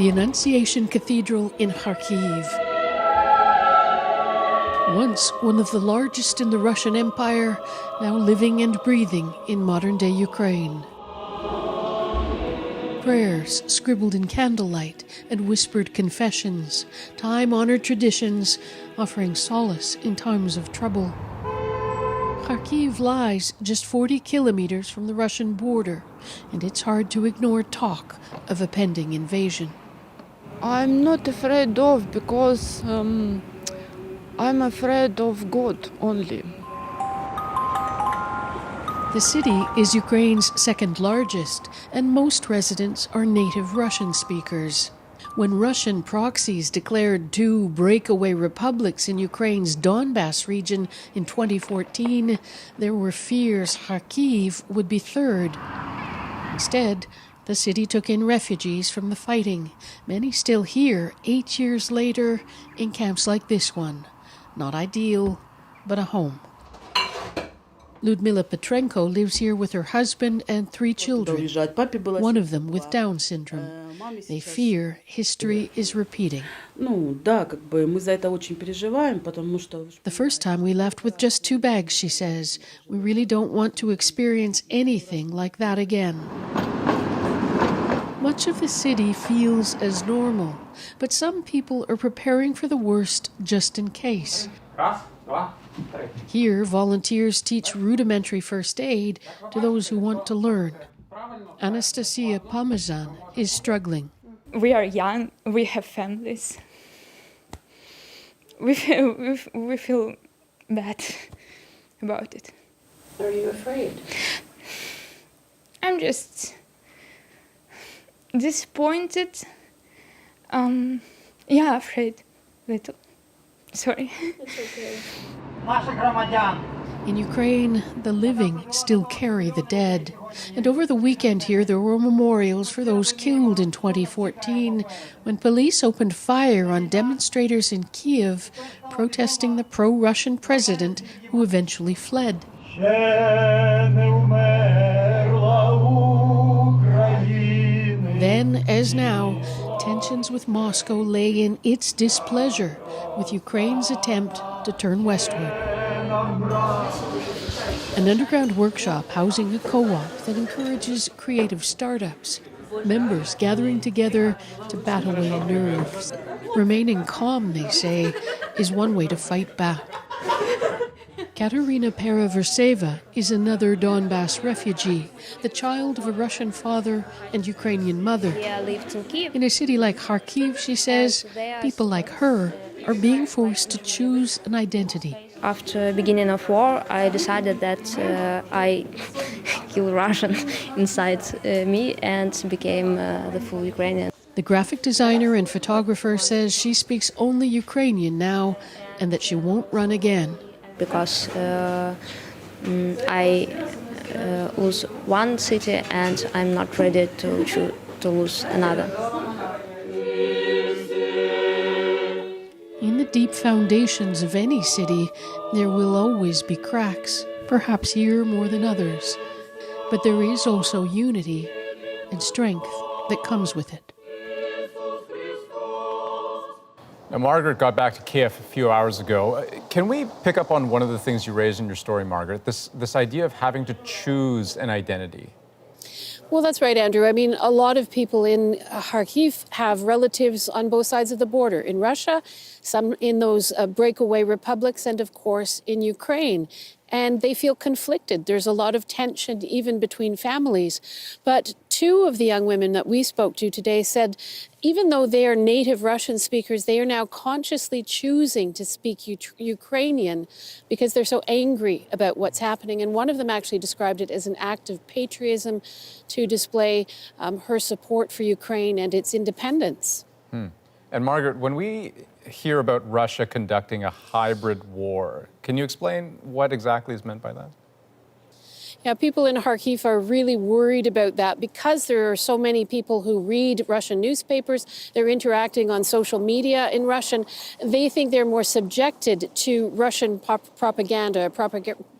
the Annunciation Cathedral in Kharkiv. Once one of the largest in the Russian Empire, now living and breathing in modern-day Ukraine. Prayers scribbled in candlelight and whispered confessions, time-honored traditions offering solace in times of trouble. Kharkiv lies just 40 kilometers from the Russian border, and it's hard to ignore talk of a pending invasion. I'm not afraid of, because I'm afraid of God only. The city is Ukraine's second largest, and most residents are native Russian speakers. When Russian proxies declared 2 breakaway republics in Ukraine's Donbas region in 2014, there were fears Kharkiv would be third. Instead, the city took in refugees from the fighting, many still here 8 years later in camps like this one. Not ideal, but a home. Ludmila Petrenko lives here with her husband and 3 children, one of them with Down syndrome. They fear history is repeating. The first time we left with just 2 bags, she says. We really don't want to experience anything like that again. Much of the city feels as normal, but some people are preparing for the worst just in case. Here, volunteers teach rudimentary first aid to those who want to learn. Anastasia Parmesan is struggling. We are young, we have families. We feel bad about it. Are you afraid? I'm just disappointed. Afraid. Little. Sorry. It's okay. In Ukraine, the living still carry the dead. And over the weekend here, there were memorials for those killed in 2014 when police opened fire on demonstrators in Kiev protesting the pro-Russian president who eventually fled. Then, as now, tensions with Moscow lay in its displeasure with Ukraine's attempt to turn westward. An underground workshop housing a co-op that encourages creative startups, members gathering together to bat away nerves. Remaining calm, they say, is one way to fight back. Katerina Paraverseva is another Donbas refugee, the child of a Russian father and Ukrainian mother. In a city like Kharkiv, she says, people like her are being forced to choose an identity. After the beginning of war, I decided that I kill Russian inside me and became the full Ukrainian. The graphic designer and photographer says she speaks only Ukrainian now and that she won't run again. Because I lose one city and I'm not ready to lose another. In the deep foundations of any city, there will always be cracks, perhaps here more than others. But there is also unity and strength that comes with it. Now, Margaret got back to Kiev a few hours ago. Can we pick up on one of the things you raised in your story, Margaret, this idea of having to choose an identity? Well, that's right, Andrew. I mean, a lot of people in Kharkiv have relatives on both sides of the border. In Russia, some in those breakaway republics, and of course in Ukraine. And they feel conflicted. There's a lot of tension even between families. But 2 of the young women that we spoke to today said even though they are native Russian speakers, they are now consciously choosing to speak Ukrainian because they're so angry about what's happening. And one of them actually described it as an act of patriotism to display her support for Ukraine and its independence. And Margaret, when we hear about Russia conducting a hybrid war, can you explain what exactly is meant by that? Yeah, people in Kharkiv are really worried about that because there are so many people who read Russian newspapers. They're interacting on social media in Russian. They think they're more subjected to Russian propaganda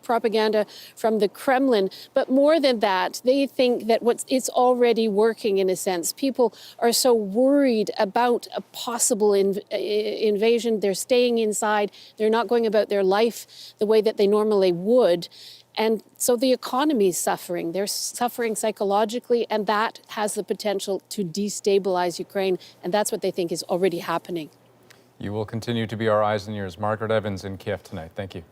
propaganda from the Kremlin. But more than that, they think that it's already working in a sense. People are so worried about a possible invasion. They're staying inside. They're not going about their life the way that they normally would. And so the economy is suffering. They're suffering psychologically, and that has the potential to destabilize Ukraine. And that's what they think is already happening. You will continue to be our eyes and ears. Margaret Evans in Kiev tonight. Thank you.